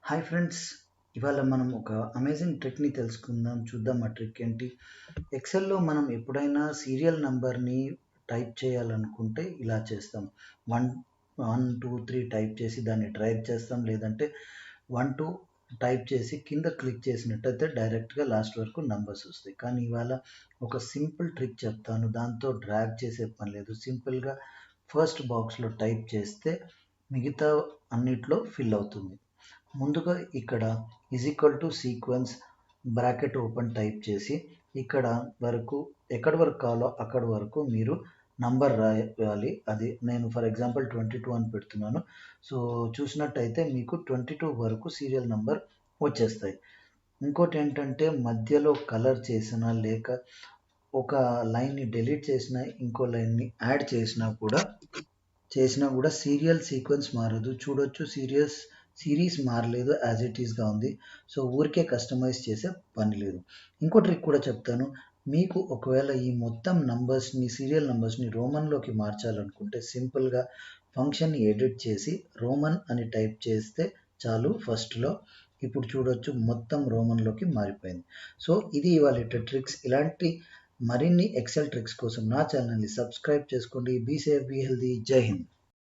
Hi friends, ఇవాళ మనం ఒక అమేజింగ్ ట్రిక్ని తెలుసుకుందాం. చూద్దాం ఆ ట్రిక్ ఏంటి. ఎక్సెల్లో మనం ఎప్పుడైనా సీరియల్ నెంబర్ని టైప్ చేయాలనుకుంటే ఇలా చేస్తాం. One one two three type చేసి దాన్ని డ్రైవ్ చేస్తాం, లేదంటే 1 2 టైప్ చేసి కింద క్లిక్ చేసినట్టయితే డైరెక్ట్గా లాస్ట్ వరకు నంబర్స్ వస్తాయి. కానీ ఇవాళ ఒక సింపుల్ ట్రిక్ చెప్తాను. దాంతో డ్రాగ్ చేసే పని లేదు. సింపుల్గా ఫస్ట్ బాక్స్లో టైప్ చేస్తే మిగతా అన్నిట్లో ఫిల్ అవుతుంది. ముందుగా ఇక్కడ సీక్వెన్స్ బ్రాకెట్ ఓపెన్ టైప్ చేసి ఇక్కడ వరకు ఎక్కడి వరకు కావాలో అక్కడి వరకు మీరు నంబర్ రాయాలి. అది నేను ఫర్ ఎగ్జాంపుల్ 22 అని పెడుతున్నాను. సో చూసినట్టయితే మీకు 22 వరకు సీరియల్ నంబర్ వచ్చేస్తాయి. ఇంకోటి ఏంటంటే మధ్యలో కలర్ చేసిన లేక ఒక లైన్ని డిలీట్ చేసిన ఇంకో లైన్ని యాడ్ చేసినా కూడా సీరియల్ సీక్వెన్స్ మారదు. చూడొచ్చు, సిరీస్ మారలేదు, యాజ్ ఇట్ ఈస్గా ఉంది. సో ఊరికే కస్టమైజ్ చేసే పని లేదు. ఇంకో ట్రిక్ కూడా చెప్తాను. మీకు ఒకవేళ ఈ మొత్తం సీరియల్ నంబర్స్ని రోమన్లోకి మార్చాలనుకుంటే సింపుల్గా ఫంక్షన్ని ఎడిట్ చేసి రోమన్ అని టైప్ చేస్తే చాలు ఫస్ట్లో. ఇప్పుడు చూడొచ్చు మొత్తం రోమన్లోకి మారిపోయింది. సో ఇది ఇవాళ ట్రిక్స్. ఇలాంటి మరిన్ని ఎక్సెల్ ట్రిక్స్ కోసం నా ఛానల్ని సబ్స్క్రైబ్ చేసుకోండి. Be safe, be healthy. Jai Hind.